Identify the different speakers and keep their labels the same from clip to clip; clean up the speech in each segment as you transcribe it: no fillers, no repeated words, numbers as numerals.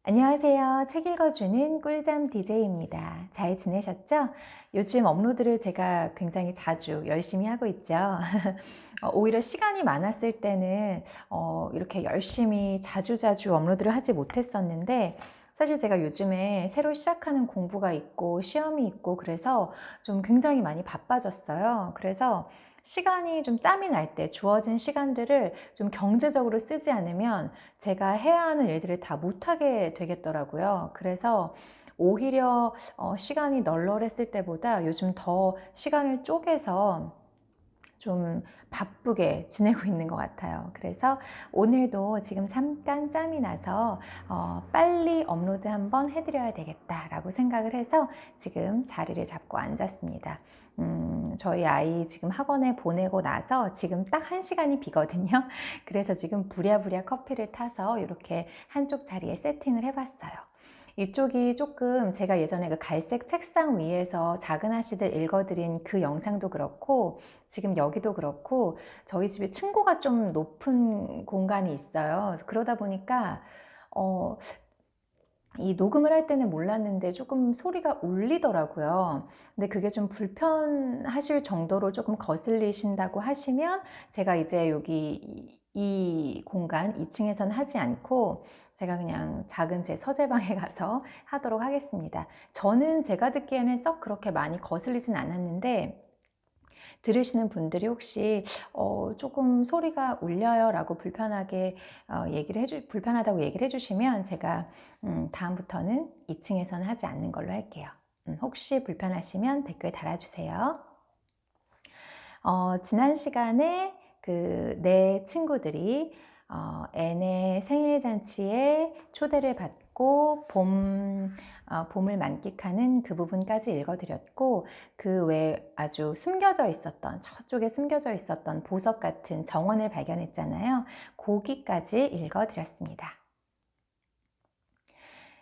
Speaker 1: 안녕하세요. 책 읽어주는 꿀잠 DJ입니다. 잘 지내셨죠? 요즘 업로드를 제가 굉장히 자주 열심히 하고 있죠. 오히려 시간이 많았을 때는 이렇게 열심히 자주자주 업로드를 하지 못했었는데, 사실 제가 요즘에 새로 시작하는 공부가 있고 시험이 있고 그래서 좀 굉장히 많이 바빠졌어요. 그래서 시간이 좀 짬이 날 때 주어진 시간들을 좀 경제적으로 쓰지 않으면 제가 해야 하는 일들을 다 못하게 되겠더라고요. 그래서 오히려 시간이 널널했을 때보다 요즘 더 시간을 쪼개서 좀 바쁘게 지내고 있는 것 같아요. 그래서 오늘도 지금 잠깐 짬이 나서 빨리 업로드 한번 해드려야 되겠다라고 생각을 해서 지금 자리를 잡고 앉았습니다. 저희 아이 지금 학원에 보내고 나서 지금 딱 1시간이 비거든요. 그래서 지금 부랴부랴 커피를 타서 이렇게 한쪽 자리에 세팅을 해봤어요. 이쪽이 조금 제가 예전에 그 갈색 책상 위에서 작은 아씨들 읽어드린 그 영상도 그렇고 지금 여기도 그렇고 저희 집에 층고가 좀 높은 공간이 있어요. 그러다 보니까 어, 이 녹음을 할 때는 몰랐는데 조금 소리가 울리더라고요. 근데 그게 좀 불편하실 정도로 조금 거슬리신다고 하시면 제가 이제 여기 이 공간 2층에선 하지 않고 제가 그냥 작은 제 서재방에 가서 하도록 하겠습니다. 저는 제가 듣기에는 썩 그렇게 많이 거슬리진 않았는데 들으시는 분들이 혹시 조금 소리가 울려요 라고 불편하게 불편하다고 얘기를 해주시면 제가 다음부터는 2층에서는 하지 않는 걸로 할게요. 혹시 불편하시면 댓글 달아주세요. 지난 시간에 내 친구들이 앤의 생일 잔치에 초대를 받고 봄을 만끽하는 그 부분까지 읽어드렸고, 그 외에 아주 숨겨져 있었던, 저쪽에 숨겨져 있었던 보석 같은 정원을 발견했잖아요. 거기까지 읽어드렸습니다.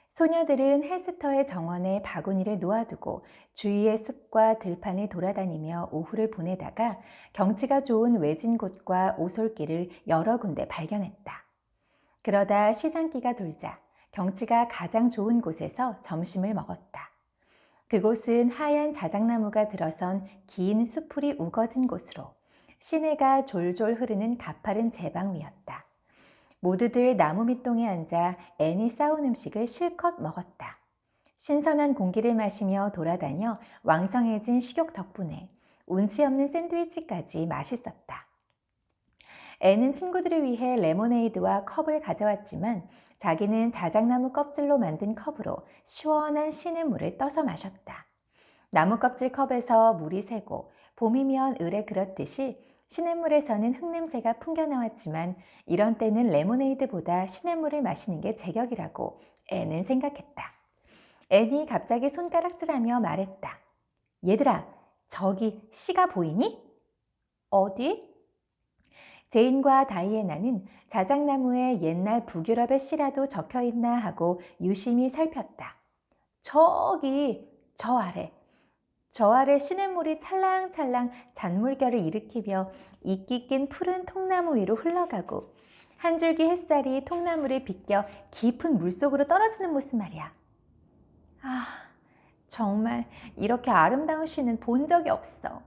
Speaker 1: 소녀들은 헬스터의 정원에 바구니를 놓아두고 주위의 숲과 들판을 돌아다니며 오후를 보내다가 경치가 좋은 외진 곳과 오솔길을 여러 군데 발견했다. 그러다 시장기가 돌자 경치가 가장 좋은 곳에서 점심을 먹었다. 그곳은 하얀 자작나무가 들어선 긴 수풀이 우거진 곳으로 시내가 졸졸 흐르는 가파른 제방 위였다. 모두들 나무 밑동에 앉아 앤이 싸운 음식을 실컷 먹었다. 신선한 공기를 마시며 돌아다녀 왕성해진 식욕 덕분에 운치 없는 샌드위치까지 맛있었다. 앤은 친구들을 위해 레모네이드와 컵을 가져왔지만 자기는 자작나무 껍질로 만든 컵으로 시원한 시냇물을 떠서 마셨다. 나무 껍질 컵에서 물이 새고 봄이면 을에 그렇듯이 시냇물에서는 흙냄새가 풍겨나왔지만 이런 때는 레모네이드보다 시냇물을 마시는 게 제격이라고 앤은 생각했다. 앤이 갑자기 손가락질하며 말했다. 얘들아, 저기 씨가 보이니? 어디? 제인과 다이애나는 자작나무에 옛날 북유럽의 씨라도 적혀있나 하고 유심히 살폈다. 저기, 저 아래 시냇물이 찰랑찰랑 잔물결을 일으키며 이끼 낀 푸른 통나무 위로 흘러가고 한 줄기 햇살이 통나무를 비껴 깊은 물속으로 떨어지는 모습 말이야. 아, 정말 이렇게 아름다운 시는 본 적이 없어.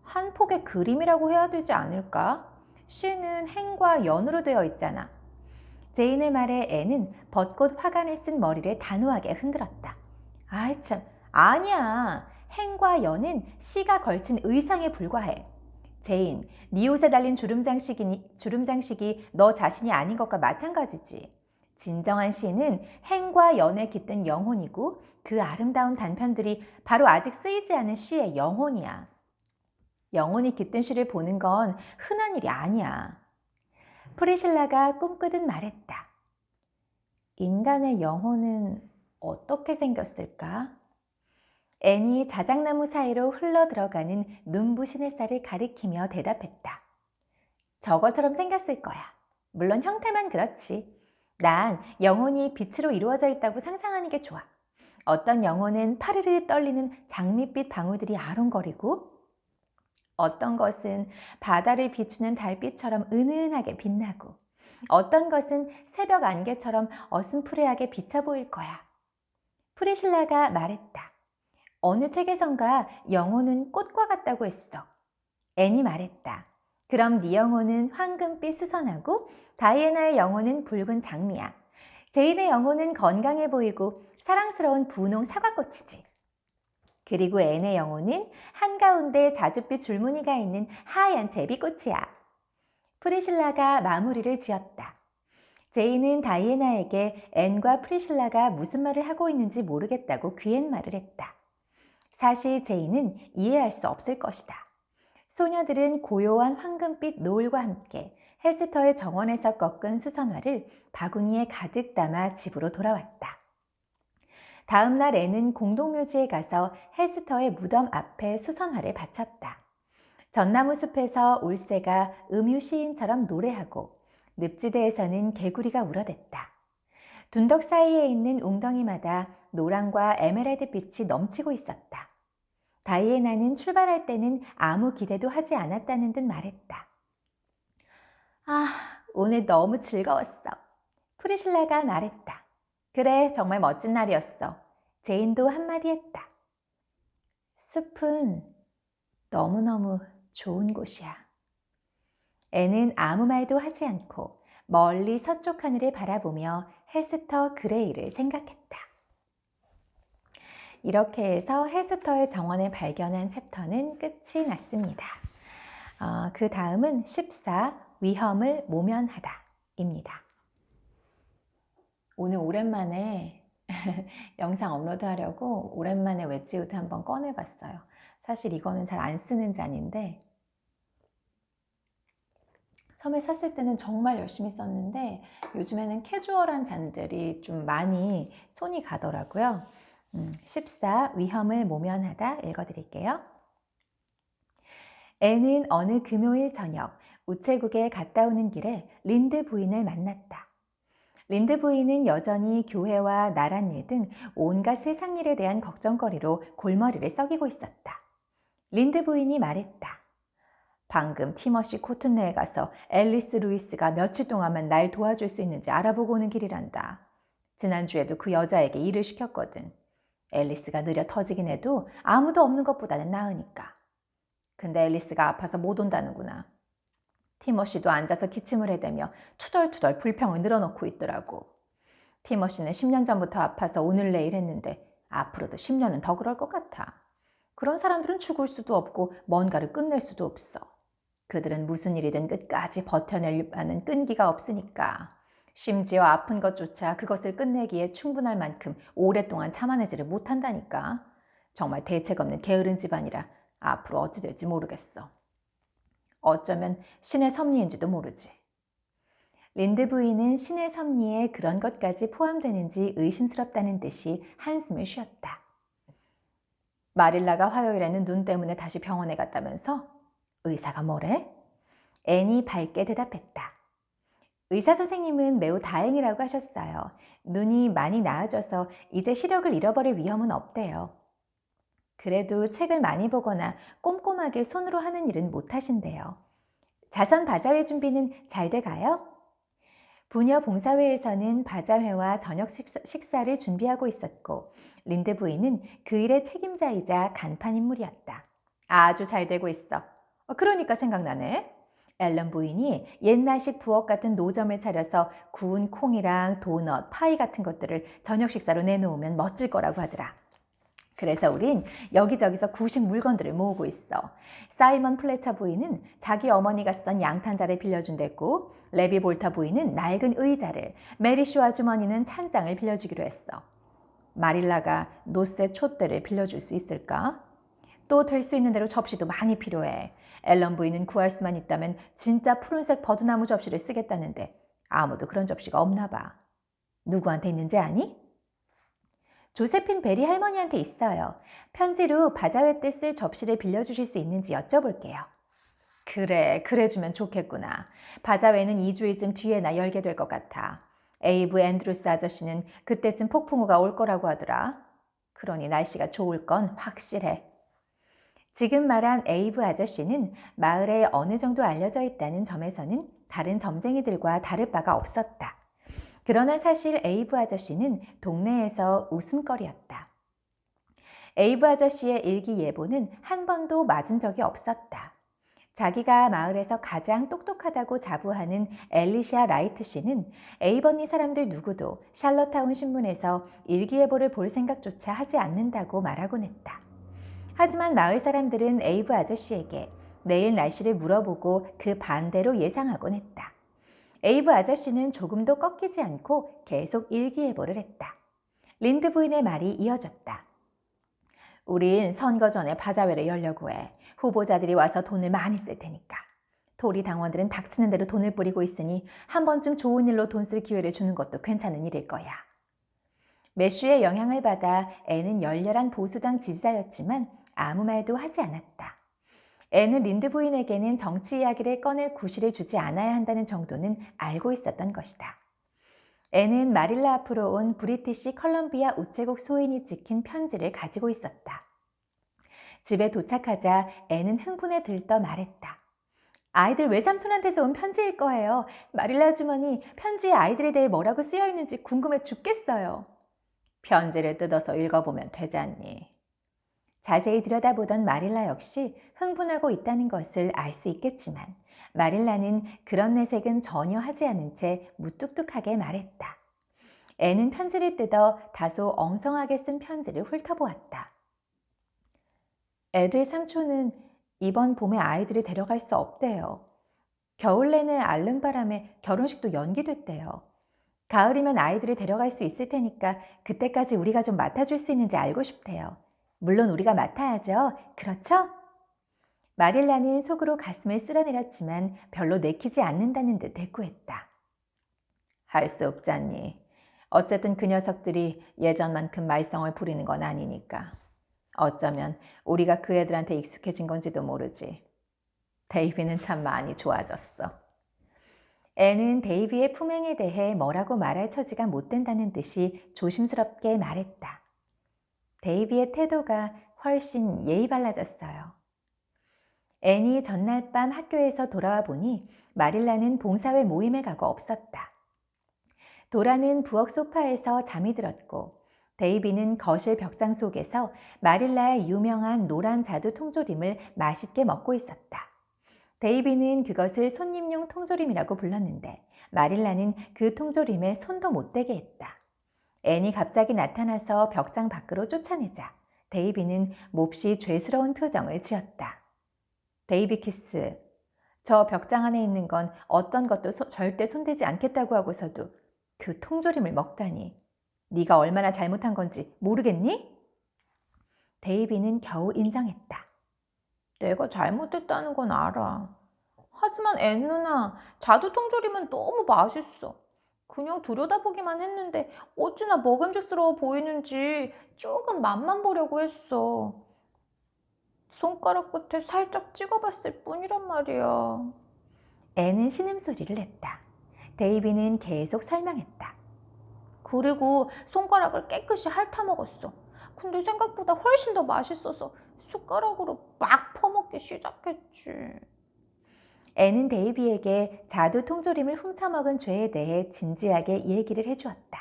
Speaker 1: 한 폭의 그림이라고 해야 되지 않을까? 시는 행과 연으로 되어 있잖아. 제인의 말에 앤은 벚꽃 화관을 쓴 머리를 단호하게 흔들었다. 아이 참, 아니야. 행과 연은 씨가 걸친 의상에 불과해. 제인, 네 옷에 달린 주름장식이 너 자신이 아닌 것과 마찬가지지. 진정한 시는 행과 연에 깃든 영혼이고 그 아름다운 단편들이 바로 아직 쓰이지 않은 시의 영혼이야. 영혼이 깃든 시를 보는 건 흔한 일이 아니야. 프리실라가 꿈꾸듯 말했다. 인간의 영혼은 어떻게 생겼을까? 앤이 자작나무 사이로 흘러들어가는 눈부신 햇살을 가리키며 대답했다. 저것처럼 생겼을 거야. 물론 형태만 그렇지. 난 영혼이 빛으로 이루어져 있다고 상상하는 게 좋아. 어떤 영혼은 파르르 떨리는 장밋빛 방울들이 아른거리고 어떤 것은 바다를 비추는 달빛처럼 은은하게 빛나고 어떤 것은 새벽 안개처럼 어슴푸레하게 비쳐 보일 거야. 프리실라가 말했다. 어느 책에선가 영혼은 꽃과 같다고 했어. 앤이 말했다. 그럼 네 영혼은 황금빛 수선하고 다이애나의 영혼은 붉은 장미야. 제인의 영혼은 건강해 보이고 사랑스러운 분홍 사과꽃이지. 그리고 앤의 영혼은 한가운데 자줏빛 줄무늬가 있는 하얀 제비꽃이야. 프리실라가 마무리를 지었다. 제인은 다이애나에게 앤과 프리실라가 무슨 말을 하고 있는지 모르겠다고 귀옛말을 했다. 사실 제인은 이해할 수 없을 것이다. 소녀들은 고요한 황금빛 노을과 함께 헤스터의 정원에서 꺾은 수선화를 바구니에 가득 담아 집으로 돌아왔다. 다음 날 앤은 공동묘지에 가서 헤스터의 무덤 앞에 수선화를 바쳤다. 전나무 숲에서 울새가 음유 시인처럼 노래하고 늪지대에서는 개구리가 울어댔다. 둔덕 사이에 있는 웅덩이마다 노랑과 에메랄드 빛이 넘치고 있었다. 다이애나는 출발할 때는 아무 기대도 하지 않았다는 듯 말했다. 아, 오늘 너무 즐거웠어. 프리실라가 말했다. 그래, 정말 멋진 날이었어. 제인도 한마디 했다. 숲은 너무너무 좋은 곳이야. 앤은 아무 말도 하지 않고 멀리 서쪽 하늘을 바라보며 헤스터 그레이를 생각했다. 이렇게 해서 헤스터의 정원을 발견한 챕터는 끝이 났습니다. 그 다음은 14 위험을 모면하다 입니다. 오늘 오랜만에 영상 업로드하려고 오랜만에 웨지우드 한번 꺼내봤어요. 사실 이거는 잘 안 쓰는 잔인데 처음에 샀을 때는 정말 열심히 썼는데 요즘에는 캐주얼한 잔들이 좀 많이 손이 가더라고요. 14 위험을 모면하다 읽어드릴게요. 앤은 어느 금요일 저녁 우체국에 갔다 오는 길에 린드 부인을 만났다. 린드 부인은 여전히 교회와 나란 일 등 온갖 세상 일에 대한 걱정거리로 골머리를 썩이고 있었다. 린드 부인이 말했다. 방금 티머시 코튼네에 가서 앨리스 루이스가 며칠 동안만 날 도와줄 수 있는지 알아보고 오는 길이란다. 지난주에도 그 여자에게 일을 시켰거든. 앨리스가 느려 터지긴 해도 아무도 없는 것보다는 나으니까. 근데 앨리스가 아파서 못 온다는구나. 티머시도 앉아서 기침을 해대며 투덜투덜 불평을 늘어놓고 있더라고. 티머시는 10년 전부터 아파서 오늘 내일 했는데 앞으로도 10년은 더 그럴 것 같아. 그런 사람들은 죽을 수도 없고 뭔가를 끝낼 수도 없어. 그들은 무슨 일이든 끝까지 버텨낼 만한 끈기가 없으니까. 심지어 아픈 것조차 그것을 끝내기에 충분할 만큼 오랫동안 참아내지를 못한다니까. 정말 대책 없는 게으른 집안이라 앞으로 어찌 될지 모르겠어. 어쩌면 신의 섭리인지도 모르지. 린드 부인은 신의 섭리에 그런 것까지 포함되는지 의심스럽다는 듯이 한숨을 쉬었다. 마릴라가 화요일에는 눈 때문에 다시 병원에 갔다면서? 의사가 뭐래? 앤이 밝게 대답했다. 의사 선생님은 매우 다행이라고 하셨어요. 눈이 많이 나아져서 이제 시력을 잃어버릴 위험은 없대요. 그래도 책을 많이 보거나 꼼꼼하게 손으로 하는 일은 못하신대요. 자선 바자회 준비는 잘 돼가요? 부녀 봉사회에서는 바자회와 저녁 식사를 준비하고 있었고 린드 부인은 그 일의 책임자이자 간판 인물이었다. 아주 잘 되고 있어. 그러니까 생각나네. 앨런 부인이 옛날식 부엌 같은 노점을 차려서 구운 콩이랑 도넛, 파이 같은 것들을 저녁 식사로 내놓으면 멋질 거라고 하더라. 그래서 우린 여기저기서 구식 물건들을 모으고 있어. 사이먼 플래처 부인은 자기 어머니가 쓰던 양탄자를 빌려준댔고 레비 볼타 부인은 낡은 의자를, 메리쇼 아주머니는 찬장을 빌려주기로 했어. 마릴라가 노쇠 촛대를 빌려줄 수 있을까? 또 될 수 있는 대로 접시도 많이 필요해. 앨런 부인은 구할 수만 있다면 진짜 푸른색 버드나무 접시를 쓰겠다는데 아무도 그런 접시가 없나 봐. 누구한테 있는지 아니? 조세핀 베리 할머니한테 있어요. 편지로 바자회 때 쓸 접시를 빌려주실 수 있는지 여쭤볼게요. 그래 주면 좋겠구나. 바자회는 2주일쯤 뒤에나 열게 될 것 같아. 에이브 앤드루스 아저씨는 그때쯤 폭풍우가 올 거라고 하더라. 그러니 날씨가 좋을 건 확실해. 지금 말한 에이브 아저씨는 마을에 어느 정도 알려져 있다는 점에서는 다른 점쟁이들과 다를 바가 없었다. 그러나 사실 에이브 아저씨는 동네에서 웃음거리였다. 에이브 아저씨의 일기예보는 한 번도 맞은 적이 없었다. 자기가 마을에서 가장 똑똑하다고 자부하는 엘리샤 라이트 씨는 에이버니 사람들 누구도 샬럿타운 신문에서 일기예보를 볼 생각조차 하지 않는다고 말하곤 했다. 하지만 마을 사람들은 에이브 아저씨에게 내일 날씨를 물어보고 그 반대로 예상하곤 했다. 에이브 아저씨는 조금도 꺾이지 않고 계속 일기예보를 했다. 린드 부인의 말이 이어졌다. 우린 선거 전에 바자회를 열려고 해. 후보자들이 와서 돈을 많이 쓸 테니까. 토리 당원들은 닥치는 대로 돈을 뿌리고 있으니 한 번쯤 좋은 일로 돈 쓸 기회를 주는 것도 괜찮은 일일 거야. 매슈의 영향을 받아 앤은 열렬한 보수당 지지자였지만 아무 말도 하지 않았다. 앤은 린드 부인에게는 정치 이야기를 꺼낼 구실을 주지 않아야 한다는 정도는 알고 있었던 것이다. 앤은 마릴라 앞으로 온 브리티시 컬럼비아 우체국 소인이 찍힌 편지를 가지고 있었다. 집에 도착하자 앤은 흥분에 들떠 말했다. 아이들 외삼촌한테서 온 편지일 거예요. 마릴라 아주머니, 편지에 아이들에 대해 뭐라고 쓰여 있는지 궁금해 죽겠어요. 편지를 뜯어서 읽어보면 되지 않니? 자세히 들여다보던 마릴라 역시 흥분하고 있다는 것을 알 수 있겠지만 마릴라는 그런 내색은 전혀 하지 않은 채 무뚝뚝하게 말했다. 애는 편지를 뜯어 다소 엉성하게 쓴 편지를 훑어보았다. 애들 삼촌은 이번 봄에 아이들을 데려갈 수 없대요. 겨울 내내 앓는 바람에 결혼식도 연기됐대요. 가을이면 아이들을 데려갈 수 있을 테니까 그때까지 우리가 좀 맡아줄 수 있는지 알고 싶대요. 물론 우리가 맡아야죠. 그렇죠? 마릴라는 속으로 가슴을 쓸어내렸지만 별로 내키지 않는다는 듯 대꾸했다. 할 수 없잖니. 어쨌든 그 녀석들이 예전만큼 말썽을 부리는 건 아니니까. 어쩌면 우리가 그 애들한테 익숙해진 건지도 모르지. 데이비는 참 많이 좋아졌어. 애는 데이비의 품행에 대해 뭐라고 말할 처지가 못 된다는 듯이 조심스럽게 말했다. 데이비의 태도가 훨씬 예의 발라졌어요. 앤이 전날 밤 학교에서 돌아와 보니 마릴라는 봉사회 모임에 가고 없었다. 도라는 부엌 소파에서 잠이 들었고 데이비는 거실 벽장 속에서 마릴라의 유명한 노란 자두 통조림을 맛있게 먹고 있었다. 데이비는 그것을 손님용 통조림이라고 불렀는데 마릴라는 그 통조림에 손도 못 대게 했다. 앤이 갑자기 나타나서 벽장 밖으로 쫓아내자 데이비는 몹시 죄스러운 표정을 지었다. 데이비 키스, 저 벽장 안에 있는 건 어떤 것도 절대 손대지 않겠다고 하고서도 그 통조림을 먹다니. 네가 얼마나 잘못한 건지 모르겠니? 데이비는 겨우 인정했다. 내가 잘못했다는 건 알아. 하지만 앤 누나, 자두 통조림은 너무 맛있어. 그냥 들여다보기만 했는데 어찌나 먹음직스러워 보이는지 조금 맛만 보려고 했어. 손가락 끝에 살짝 찍어봤을 뿐이란 말이야. 앤은 신음소리를 냈다. 데이비는 계속 설명했다. 그리고 손가락을 깨끗이 핥아먹었어. 근데 생각보다 훨씬 더 맛있어서 숟가락으로 막 퍼먹기 시작했지. 앤은 데이비에게 자두 통조림을 훔쳐먹은 죄에 대해 진지하게 얘기를 해주었다.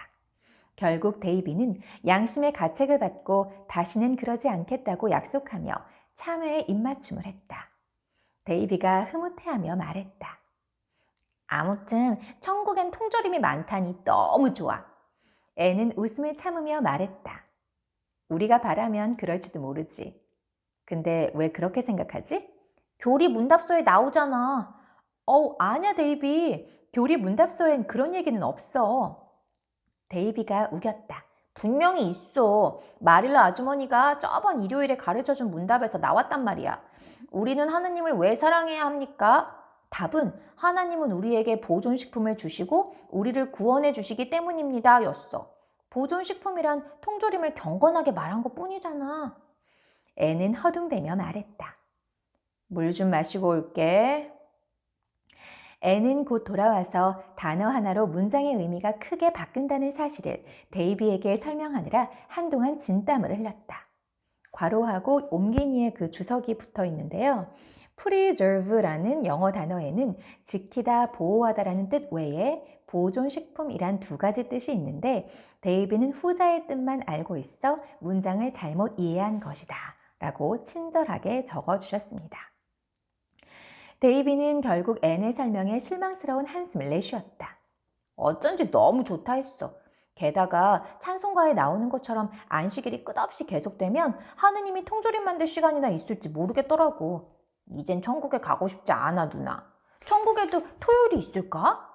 Speaker 1: 결국 데이비는 양심의 가책을 받고 다시는 그러지 않겠다고 약속하며 참회의 입맞춤을 했다. 데이비가 흐뭇해하며 말했다. 아무튼 천국엔 통조림이 많다니 너무 좋아. 앤은 웃음을 참으며 말했다. 우리가 바라면 그럴지도 모르지. 근데 왜 그렇게 생각하지? 교리 문답서에 나오잖아. 아니야 데이비. 교리 문답서엔 그런 얘기는 없어. 데이비가 우겼다. 분명히 있어. 마릴라 아주머니가 저번 일요일에 가르쳐준 문답에서 나왔단 말이야. 우리는 하나님을 왜 사랑해야 합니까? 답은 하나님은 우리에게 보존식품을 주시고 우리를 구원해 주시기 때문입니다 였어. 보존식품이란 통조림을 경건하게 말한 것 뿐이잖아. 애는 허둥대며 말했다. 물 좀 마시고 올게. 애는 곧 돌아와서 단어 하나로 문장의 의미가 크게 바뀐다는 사실을 데이비에게 설명하느라 한동안 진땀을 흘렸다. 괄호하고 옴기니에 그 주석이 붙어 있는데요. preserve라는 영어 단어에는 지키다, 보호하다라는 뜻 외에 보존식품이란 두 가지 뜻이 있는데 데이비는 후자의 뜻만 알고 있어 문장을 잘못 이해한 것이다 라고 친절하게 적어주셨습니다. 데이비는 결국 앤의 설명에 실망스러운 한숨을 내쉬었다. 어쩐지 너무 좋다 했어. 게다가 찬송가에 나오는 것처럼 안식일이 끝없이 계속되면 하느님이 통조림 만들 시간이나 있을지 모르겠더라고. 이젠 천국에 가고 싶지 않아, 누나. 천국에도 토요일이 있을까?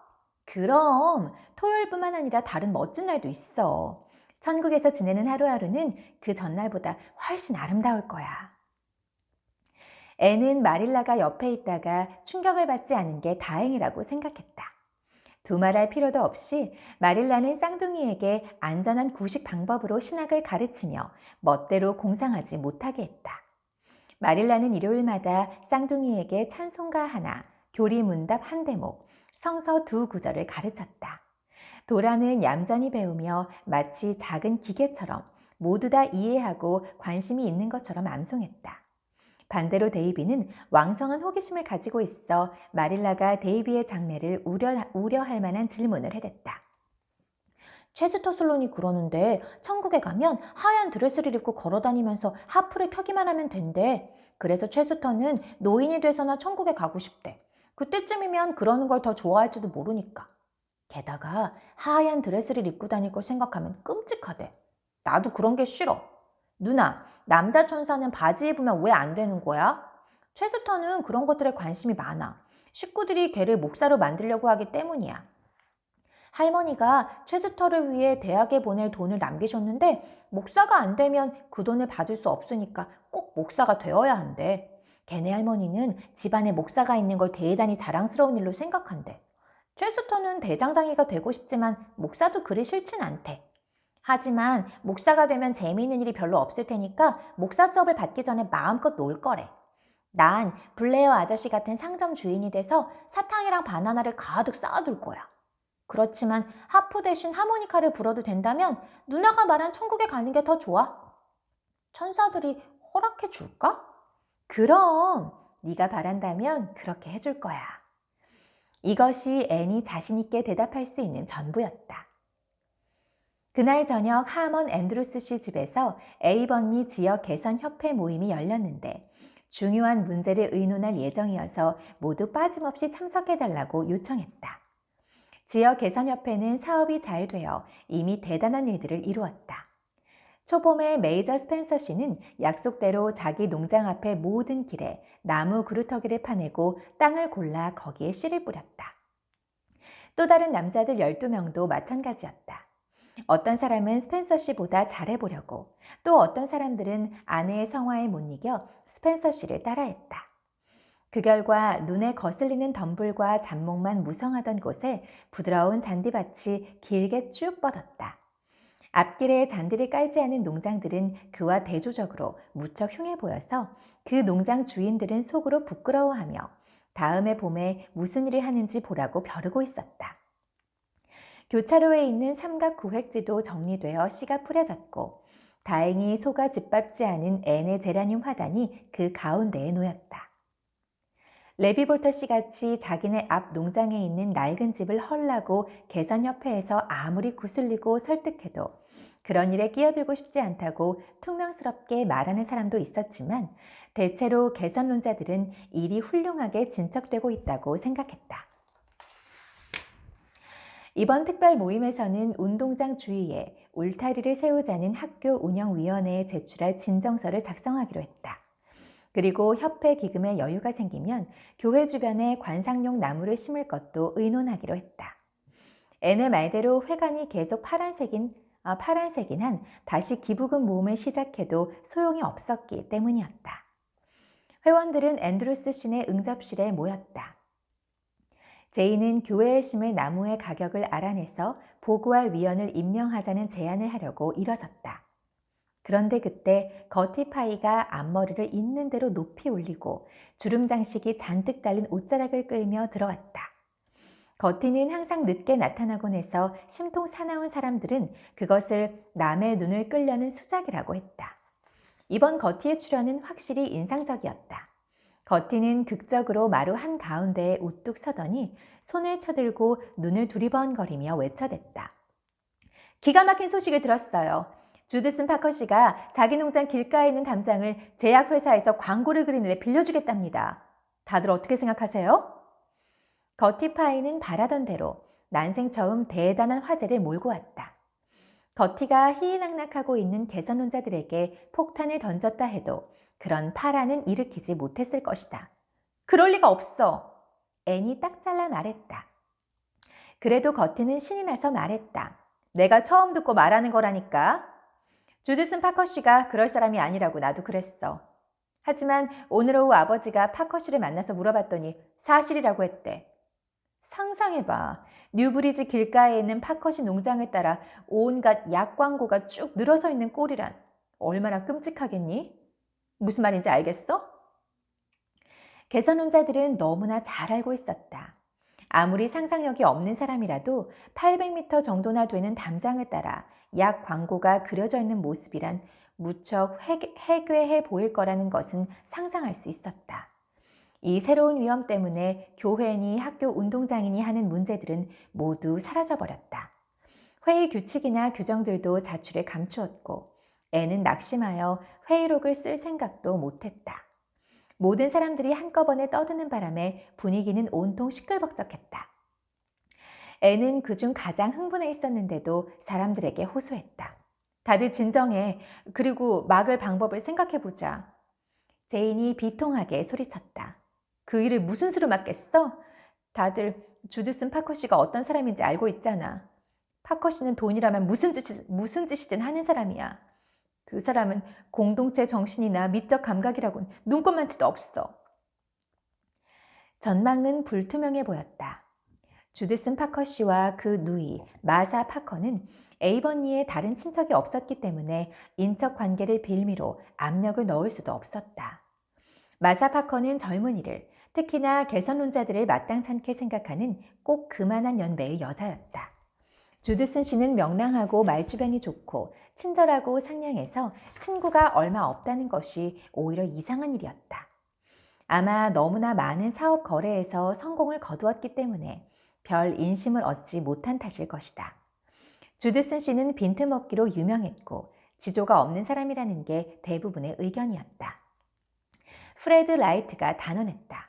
Speaker 1: 그럼 토요일뿐만 아니라 다른 멋진 날도 있어. 천국에서 지내는 하루하루는 그 전날보다 훨씬 아름다울 거야. 애는 마릴라가 옆에 있다가 충격을 받지 않은 게 다행이라고 생각했다. 두말할 필요도 없이 마릴라는 쌍둥이에게 안전한 구식 방법으로 신학을 가르치며 멋대로 공상하지 못하게 했다. 마릴라는 일요일마다 쌍둥이에게 찬송가 하나, 교리문답 한 대목, 성서 두 구절을 가르쳤다. 도라는 얌전히 배우며 마치 작은 기계처럼 모두 다 이해하고 관심이 있는 것처럼 암송했다. 반대로 데이비는 왕성한 호기심을 가지고 있어 마릴라가 데이비의 장래를 우려할 만한 질문을 해댔다. 체스터 슬론이 그러는데 천국에 가면 하얀 드레스를 입고 걸어다니면서 하프를 켜기만 하면 된대. 그래서 체스터는 노인이 돼서나 천국에 가고 싶대. 그때쯤이면 그러는 걸 더 좋아할지도 모르니까. 게다가 하얀 드레스를 입고 다닐 걸 생각하면 끔찍하대. 나도 그런 게 싫어. 누나, 남자 천사는 바지 입으면 왜 안 되는 거야? 최수터는 그런 것들에 관심이 많아. 식구들이 걔를 목사로 만들려고 하기 때문이야. 할머니가 최수터를 위해 대학에 보낼 돈을 남기셨는데 목사가 안 되면 그 돈을 받을 수 없으니까 꼭 목사가 되어야 한대. 걔네 할머니는 집안에 목사가 있는 걸 대단히 자랑스러운 일로 생각한대. 최수터는 대장장이가 되고 싶지만 목사도 그리 싫진 않대. 하지만 목사가 되면 재미있는 일이 별로 없을 테니까 목사 수업을 받기 전에 마음껏 놀 거래. 난 블레어 아저씨 같은 상점 주인이 돼서 사탕이랑 바나나를 가득 쌓아둘 거야. 그렇지만 하프 대신 하모니카를 불어도 된다면 누나가 말한 천국에 가는 게 더 좋아. 천사들이 허락해 줄까? 그럼 네가 바란다면 그렇게 해줄 거야. 이것이 앤이 자신 있게 대답할 수 있는 전부였다. 그날 저녁 하먼 앤드루스 씨 집에서 에이번리 지역 개선 협회 모임이 열렸는데 중요한 문제를 의논할 예정이어서 모두 빠짐없이 참석해달라고 요청했다. 지역 개선협회는 사업이 잘 되어 이미 대단한 일들을 이루었다. 초봄에 메이저 스펜서 씨는 약속대로 자기 농장 앞의 모든 길에 나무 그루터기를 파내고 땅을 골라 거기에 씨를 뿌렸다. 또 다른 남자들 12명도 마찬가지였다. 어떤 사람은 스펜서 씨보다 잘해보려고, 또 어떤 사람들은 아내의 성화에 못 이겨 스펜서 씨를 따라했다. 그 결과 눈에 거슬리는 덤불과 잡목만 무성하던 곳에 부드러운 잔디밭이 길게 쭉 뻗었다. 앞길에 잔디를 깔지 않은 농장들은 그와 대조적으로 무척 흉해 보여서 그 농장 주인들은 속으로 부끄러워하며 다음해 봄에 무슨 일을 하는지 보라고 벼르고 있었다. 교차로에 있는 삼각 구획지도 정리되어 씨가 뿌려졌고 다행히 소가 짓밟지 않은 앤의 제라늄 화단이 그 가운데에 놓였다. 레비 볼터 씨같이 자기네 앞 농장에 있는 낡은 집을 헐라고 개선협회에서 아무리 구슬리고 설득해도 그런 일에 끼어들고 싶지 않다고 퉁명스럽게 말하는 사람도 있었지만 대체로 개선론자들은 일이 훌륭하게 진척되고 있다고 생각했다. 이번 특별 모임에서는 운동장 주위에 울타리를 세우자는 학교 운영위원회에 제출할 진정서를 작성하기로 했다. 그리고 협회 기금에 여유가 생기면 교회 주변에 관상용 나무를 심을 것도 의논하기로 했다. 앤의 말대로 회관이 계속 파란색인 한 다시 기부금 모음을 시작해도 소용이 없었기 때문이었다. 회원들은 앤드루스 씨네 응접실에 모였다. 제이는 교회에 심을 나무의 가격을 알아내서 보고할 위원을 임명하자는 제안을 하려고 일어섰다. 그런데 그때 거티파이가 앞머리를 있는 대로 높이 올리고 주름 장식이 잔뜩 달린 옷자락을 끌며 들어왔다. 거티는 항상 늦게 나타나곤 해서 심통 사나운 사람들은 그것을 남의 눈을 끌려는 수작이라고 했다. 이번 거티의 출연은 확실히 인상적이었다. 거티는 극적으로 마루 한가운데에 우뚝 서더니 손을 쳐들고 눈을 두리번거리며 외쳐댔다. 기가 막힌 소식을 들었어요. 주드슨 파커 씨가 자기 농장 길가에 있는 담장을 제약회사에서 광고를 그리는데 빌려주겠답니다. 다들 어떻게 생각하세요? 거티파이는 바라던 대로 난생 처음 대단한 화제를 몰고 왔다. 거티가 희희낙낙하고 있는 개선론자들에게 폭탄을 던졌다 해도 그런 파란은 일으키지 못했을 것이다. 그럴 리가 없어. 앤이 딱 잘라 말했다. 그래도 거티는 신이 나서 말했다. 내가 처음 듣고 말하는 거라니까. 주드슨 파커 씨가 그럴 사람이 아니라고 나도 그랬어. 하지만 오늘 오후 아버지가 파커 씨를 만나서 물어봤더니 사실이라고 했대. 상상해봐. 뉴브리지 길가에 있는 파커시 농장을 따라 온갖 약 광고가 쭉 늘어서 있는 꼴이란 얼마나 끔찍하겠니? 무슨 말인지 알겠어? 개선론자들은 너무나 잘 알고 있었다. 아무리 상상력이 없는 사람이라도 800m 정도나 되는 담장을 따라 약 광고가 그려져 있는 모습이란 무척 해괴해 보일 거라는 것은 상상할 수 있었다. 이 새로운 위험 때문에 교회니 학교 운동장이니 하는 문제들은 모두 사라져버렸다. 회의 규칙이나 규정들도 자출에 감추었고 애는 낙심하여 회의록을 쓸 생각도 못했다. 모든 사람들이 한꺼번에 떠드는 바람에 분위기는 온통 시끌벅적했다. 애는 그중 가장 흥분해 있었는데도 사람들에게 호소했다. 다들 진정해. 그리고 막을 방법을 생각해보자. 제인이 비통하게 소리쳤다. 그 일을 무슨 수로 막겠어? 다들 주드슨 파커 씨가 어떤 사람인지 알고 있잖아. 파커 씨는 돈이라면 무슨 짓이든 하는 사람이야. 그 사람은 공동체 정신이나 미적 감각이라곤 눈꼽만치도 없어. 전망은 불투명해 보였다. 주드슨 파커 씨와 그 누이 마사 파커는 에이버니에 다른 친척이 없었기 때문에 인척 관계를 빌미로 압력을 넣을 수도 없었다. 마사 파커는 젊은이를, 특히나 개선론자들을 마땅찮게 생각하는 꼭 그만한 연배의 여자였다. 주드슨 씨는 명랑하고 말주변이 좋고 친절하고 상냥해서 친구가 얼마 없다는 것이 오히려 이상한 일이었다. 아마 너무나 많은 사업 거래에서 성공을 거두었기 때문에 별 인심을 얻지 못한 탓일 것이다. 주드슨 씨는 빈틈없기로 유명했고 지조가 없는 사람이라는 게 대부분의 의견이었다. 프레드 라이트가 단언했다.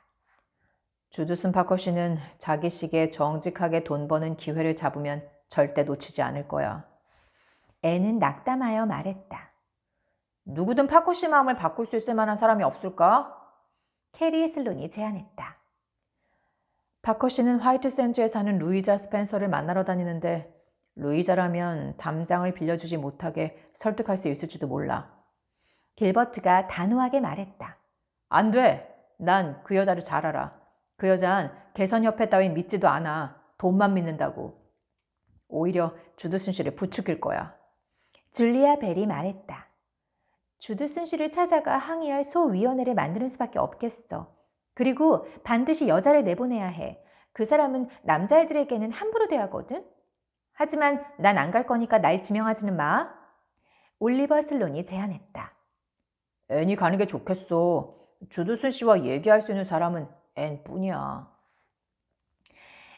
Speaker 1: 주드슨 파커 씨는 자기식에 정직하게 돈 버는 기회를 잡으면 절대 놓치지 않을 거야. 애는 낙담하여 말했다. 누구든 파커 씨 마음을 바꿀 수 있을 만한 사람이 없을까? 캐리 슬론이 제안했다. 파커 씨는 화이트 샌즈에 사는 루이자 스펜서를 만나러 다니는데 루이자라면 담장을 빌려주지 못하게 설득할 수 있을지도 몰라. 길버트가 단호하게 말했다. 안 돼. 난 그 여자를 잘 알아. 그 여잔 개선협회 따윈 믿지도 않아. 돈만 믿는다고. 오히려 주드슨 씨를 부추길 거야. 줄리아 벨이 말했다. 주드슨 씨를 찾아가 항의할 소위원회를 만드는 수밖에 없겠어. 그리고 반드시 여자를 내보내야 해. 그 사람은 남자애들에게는 함부로 대하거든. 하지만 난 안 갈 거니까 날 지명하지는 마. 올리버 슬론이 제안했다. 앤이 가는 게 좋겠어. 주드슨 씨와 얘기할 수 있는 사람은 앤 뿐이야.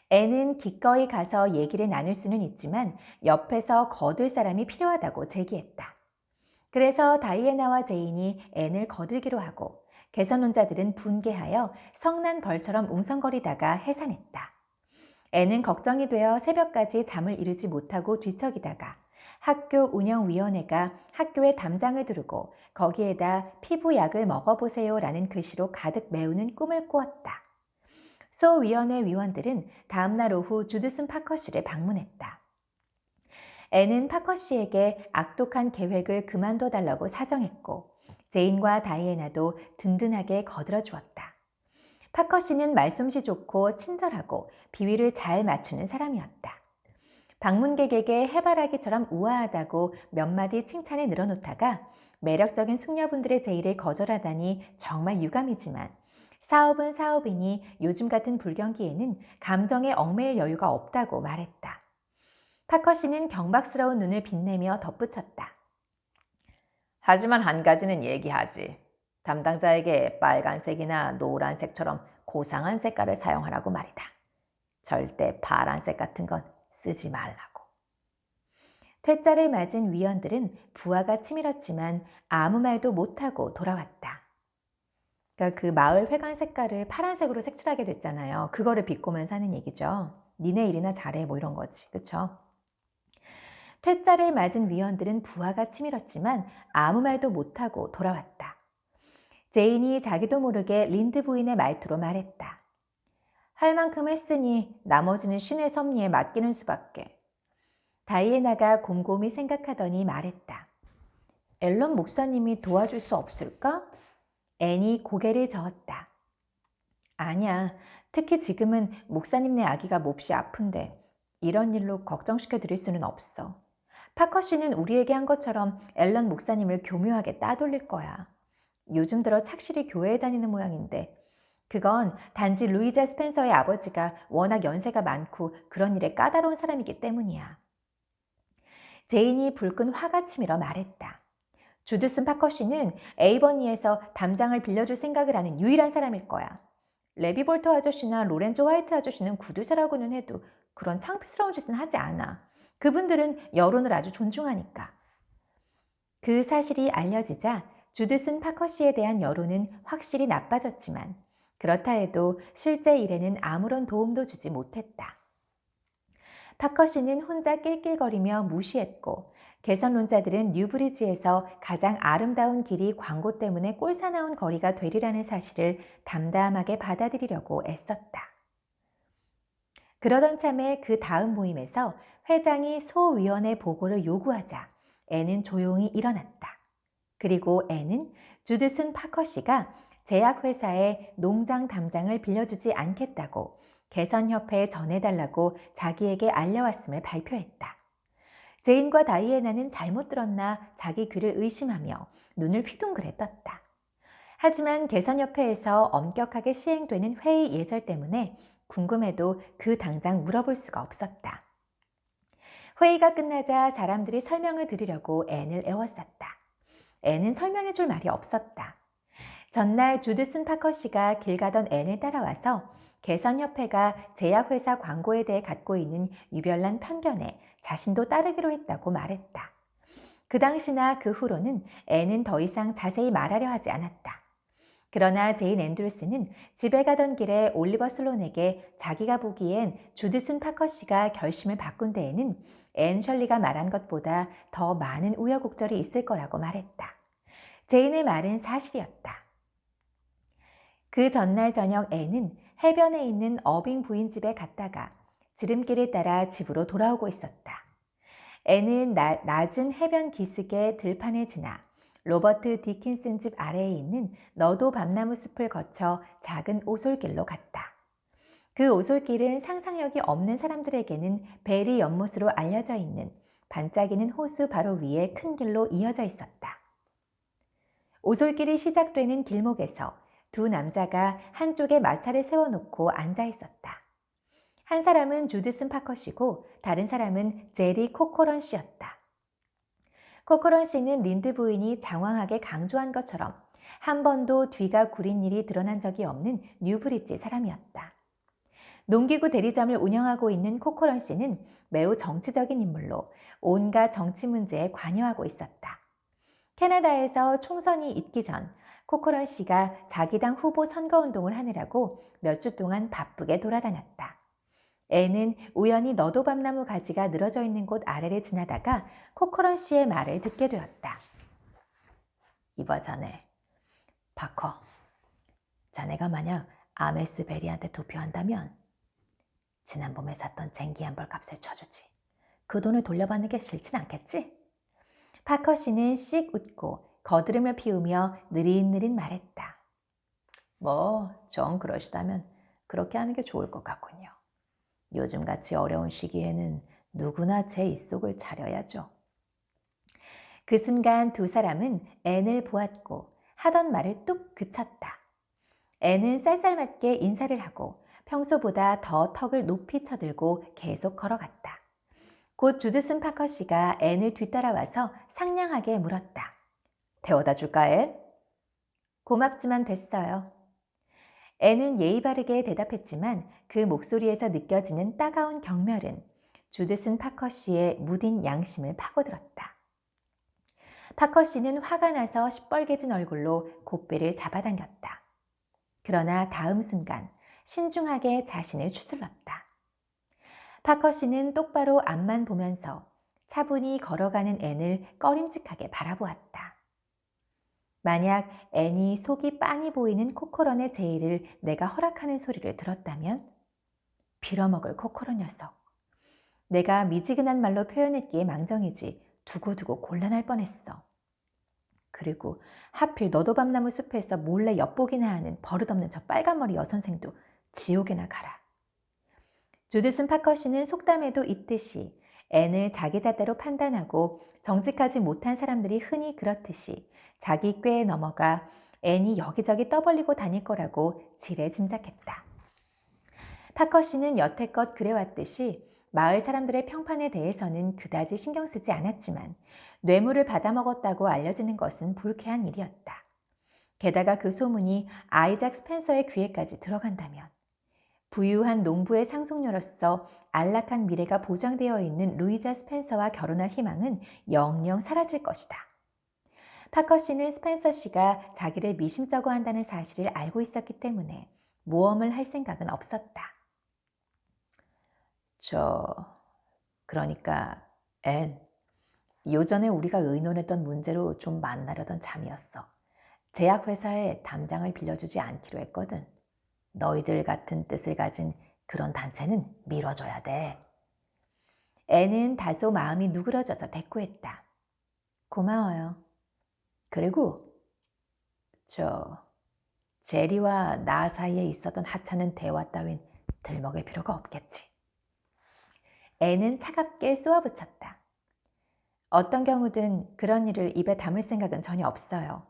Speaker 1: 앤은 기꺼이 가서 얘기를 나눌 수는 있지만 옆에서 거들 사람이 필요하다고 제기했다. 그래서 다이애나와 제인이 앤을 거들기로 하고 개선론자들은 분개하여 성난 벌처럼 웅성거리다가 해산했다. 앤은 걱정이 되어 새벽까지 잠을 이루지 못하고 뒤척이다가 학교 운영위원회가 학교에 담장을 두르고 거기에다 피부약을 먹어보세요라는 글씨로 가득 메우는 꿈을 꾸었다. 소위원회 위원들은 다음날 오후 주드슨 파커 씨를 방문했다. 앤은 파커 씨에게 악독한 계획을 그만둬달라고 사정했고 제인과 다이애나도 든든하게 거들어 주었다. 파커 씨는 말솜씨 좋고 친절하고 비위를 잘 맞추는 사람이었다. 방문객에게 해바라기처럼 우아하다고 몇 마디 칭찬을 늘어놓다가 매력적인 숙녀분들의 제의를 거절하다니 정말 유감이지만 사업은 사업이니 요즘 같은 불경기에는 감정에 얽매일 여유가 없다고 말했다. 파커 씨는 경박스러운 눈을 빛내며 덧붙였다. 하지만 한 가지는 얘기하지. 담당자에게 빨간색이나 노란색처럼 고상한 색깔을 사용하라고 말이다. 절대 파란색 같은 건 쓰지 말라고. 퇴짜를 맞은 위원들은 부하가 치밀었지만 아무 말도 못하고 돌아왔다. 그러니까 그 마을 회관 색깔을 파란색으로 색칠하게 됐잖아요. 그거를 비꼬면서 하는 얘기죠. 니네 일이나 잘해 뭐 이런 거지. 그쵸? 퇴짜를 맞은 위원들은 부하가 치밀었지만 아무 말도 못하고 돌아왔다. 제인이 자기도 모르게 린드 부인의 말투로 말했다. 할 만큼 했으니 나머지는 신의 섭리에 맡기는 수밖에. 다이애나가 곰곰이 생각하더니 말했다. 앨런 목사님이 도와줄 수 없을까? 앤이 고개를 저었다. 아니야. 특히 지금은 목사님네 아기가 몹시 아픈데 이런 일로 걱정시켜 드릴 수는 없어. 파커 씨는 우리에게 한 것처럼 앨런 목사님을 교묘하게 따돌릴 거야. 요즘 들어 착실히 교회에 다니는 모양인데 그건 단지 루이자 스펜서의 아버지가 워낙 연세가 많고 그런 일에 까다로운 사람이기 때문이야. 제인이 불끈 화가 치밀어 말했다. 주드슨 파커 씨는 에이버니에서 담장을 빌려줄 생각을 하는 유일한 사람일 거야. 레비 볼터 아저씨나 로렌조 화이트 아저씨는 구두쇠라고는 해도 그런 창피스러운 짓은 하지 않아. 그분들은 여론을 아주 존중하니까. 그 사실이 알려지자 주드슨 파커 씨에 대한 여론은 확실히 나빠졌지만 그렇다 해도 실제 일에는 아무런 도움도 주지 못했다. 파커 씨는 혼자 낄낄거리며 무시했고 개선론자들은 뉴브리지에서 가장 아름다운 길이 광고 때문에 꼴사나운 거리가 되리라는 사실을 담담하게 받아들이려고 애썼다. 그러던 참에 그 다음 모임에서 회장이 소위원회 보고를 요구하자 앤은 조용히 일어났다. 그리고 앤은 주드슨 파커 씨가 제약회사에 농장 담장을 빌려주지 않겠다고 개선협회에 전해달라고 자기에게 알려왔음을 발표했다. 제인과 다이애나는 잘못 들었나 자기 귀를 의심하며 눈을 휘둥그레 떴다. 하지만 개선협회에서 엄격하게 시행되는 회의 예절 때문에 궁금해도 그 당장 물어볼 수가 없었다. 회의가 끝나자 사람들이 설명을 들으려고 앤을 애워쌌다. 앤은 설명해 줄 말이 없었다. 전날 주드슨 파커 씨가 길 가던 앤을 따라와서 개선협회가 제약회사 광고에 대해 갖고 있는 유별난 편견에 자신도 따르기로 했다고 말했다. 그 당시나 그 후로는 앤은 더 이상 자세히 말하려 하지 않았다. 그러나 제인 앤드루스는 집에 가던 길에 올리버 슬론에게 자기가 보기엔 주드슨 파커 씨가 결심을 바꾼 데에는 앤 셜리가 말한 것보다 더 많은 우여곡절이 있을 거라고 말했다. 제인의 말은 사실이었다. 그 전날 저녁 앤은 해변에 있는 어빙 부인 집에 갔다가 지름길을 따라 집으로 돌아오고 있었다. 앤은 낮은 해변 기슭의 들판을 지나 로버트 디킨슨 집 아래에 있는 너도 밤나무 숲을 거쳐 작은 오솔길로 갔다. 그 오솔길은 상상력이 없는 사람들에게는 베리 연못으로 알려져 있는 반짝이는 호수 바로 위에 큰 길로 이어져 있었다. 오솔길이 시작되는 길목에서 두 남자가 한쪽에 마차를 세워놓고 앉아 있었다. 한 사람은 주드슨 파커 씨고 다른 사람은 제리 코코런 씨였다. 코코런 씨는 린드 부인이 장황하게 강조한 것처럼 한 번도 뒤가 구린 일이 드러난 적이 없는 뉴브리지 사람이었다. 농기구 대리점을 운영하고 있는 코코런 씨는 매우 정치적인 인물로 온갖 정치 문제에 관여하고 있었다. 캐나다에서 총선이 있기 전 코코런 씨가 자기 당 후보 선거운동을 하느라고 몇 주 동안 바쁘게 돌아다녔다. 앤은 우연히 너도 밤나무 가지가 늘어져 있는 곳 아래를 지나다가 코코런 씨의 말을 듣게 되었다. 이봐 자네, 파커, 자네가 만약 아메스 베리한테 투표한다면 지난 봄에 샀던 쟁기 한 벌 값을 쳐주지. 그 돈을 돌려받는 게 싫진 않겠지? 파커 씨는 씩 웃고 거드름을 피우며 느릿느릿 말했다. 좀 그러시다면 그렇게 하는 게 좋을 것 같군요. 요즘같이 어려운 시기에는 누구나 제 입속을 차려야죠. 그 순간 두 사람은 앤을 보았고 하던 말을 뚝 그쳤다. 앤은 쌀쌀맞게 인사를 하고 평소보다 더 턱을 높이 쳐들고 계속 걸어갔다. 곧 주드슨 파커 씨가 앤을 뒤따라와서 상냥하게 물었다. 데워다 줄까, 앤? 고맙지만 됐어요. 애는 예의 바르게 대답했지만 그 목소리에서 느껴지는 따가운 경멸은 주드슨 파커 씨의 무딘 양심을 파고들었다. 파커 씨는 화가 나서 시뻘개진 얼굴로 곱배를 잡아당겼다. 그러나 다음 순간 신중하게 자신을 추슬렀다. 파커 씨는 똑바로 앞만 보면서 차분히 걸어가는 앤을 꺼림직하게 바라보았다. 만약 앤이 속이 빤히 보이는 코코런의 제의를 내가 허락하는 소리를 들었다면? 빌어먹을 코코런 녀석. 내가 미지근한 말로 표현했기에 망정이지 두고두고 곤란할 뻔했어. 그리고 하필 너도밤나무 숲에서 몰래 엿보기나 하는 버릇없는 저 빨간머리 여선생도 지옥에나 가라. 주드슨 파커 씨는 속담에도 있듯이 앤을 자기 잣대로 판단하고 정직하지 못한 사람들이 흔히 그렇듯이 자기 꾀에 넘어가 앤이 여기저기 떠벌리고 다닐 거라고 지레 짐작했다. 파커 씨는 여태껏 그래왔듯이 마을 사람들의 평판에 대해서는 그다지 신경 쓰지 않았지만 뇌물을 받아먹었다고 알려지는 것은 불쾌한 일이었다. 게다가 그 소문이 아이작 스펜서의 귀에까지 들어간다면 부유한 농부의 상속녀로서 안락한 미래가 보장되어 있는 루이자 스펜서와 결혼할 희망은 영영 사라질 것이다. 파커 씨는 스펜서 씨가 자기를 미심쩍어 한다는 사실을 알고 있었기 때문에 모험을 할 생각은 없었다. 그러니까 앤, 요전에 우리가 의논했던 문제로 좀 만나려던 참이었어. 제약회사에 담장을 빌려주지 않기로 했거든. 너희들 같은 뜻을 가진 그런 단체는 미뤄줘야 돼. 앤은 다소 마음이 누그러져서 대꾸했다. 고마워요. 그리고 제리와 나 사이에 있었던 하찮은 대화 따윈 들먹일 필요가 없겠지. 앤은 차갑게 쏘아붙였다. 어떤 경우든 그런 일을 입에 담을 생각은 전혀 없어요.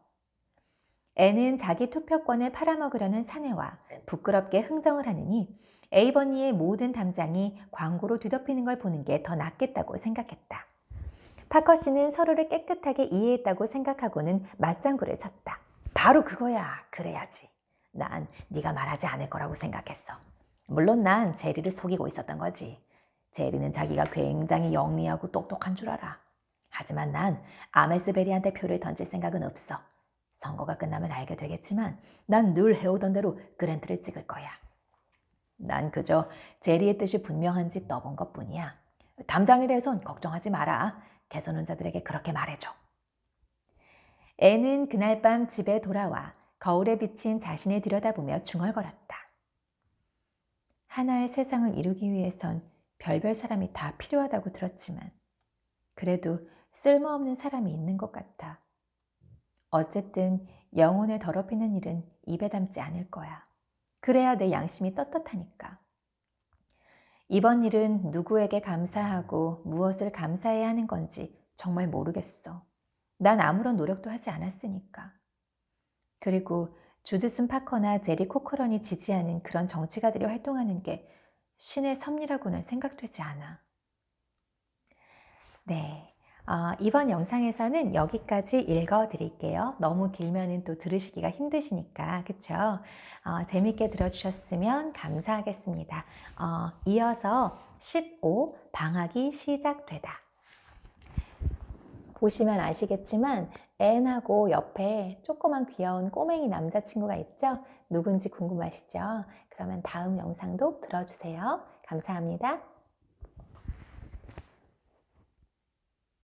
Speaker 1: 앤은 자기 투표권을 팔아먹으려는 사내와 부끄럽게 흥정을 하느니 에이버니의 모든 담장이 광고로 뒤덮이는 걸 보는 게 더 낫겠다고 생각했다. 파커 씨는 서로를 깨끗하게 이해했다고 생각하고는 맞장구를 쳤다. 바로 그거야. 그래야지. 난 네가 말하지 않을 거라고 생각했어. 물론 난 제리를 속이고 있었던 거지. 제리는 자기가 굉장히 영리하고 똑똑한 줄 알아. 하지만 난 아메스베리한테 표를 던질 생각은 없어. 선거가 끝나면 알게 되겠지만 난 늘 해오던 대로 그랜트를 찍을 거야. 난 그저 제리의 뜻이 분명한지 떠본 것뿐이야. 담장에 대해선 걱정하지 마라. 개선혼자들에게 그렇게 말해줘. 앤은 그날 밤 집에 돌아와 거울에 비친 자신을 들여다보며 중얼거렸다. 하나의 세상을 이루기 위해선 별별 사람이 다 필요하다고 들었지만 그래도 쓸모없는 사람이 있는 것 같아. 어쨌든 영혼을 더럽히는 일은 입에 담지 않을 거야. 그래야 내 양심이 떳떳하니까. 이번 일은 누구에게 감사하고 무엇을 감사해야 하는 건지 정말 모르겠어. 난 아무런 노력도 하지 않았으니까. 그리고 주드슨 파커나 제리 코커런이 지지하는 그런 정치가들이 활동하는 게 신의 섭리라고는 생각되지 않아. 네. 이번 영상에서는 여기까지 읽어드릴게요. 너무 길면은 또 들으시기가 힘드시니까, 그쵸? 재밌게 들어주셨으면 감사하겠습니다. 이어서 15, 방학이 시작되다. 보시면 아시겠지만 앤하고 옆에 조그만 귀여운 꼬맹이 남자친구가 있죠? 누군지 궁금하시죠? 그러면 다음 영상도 들어주세요. 감사합니다.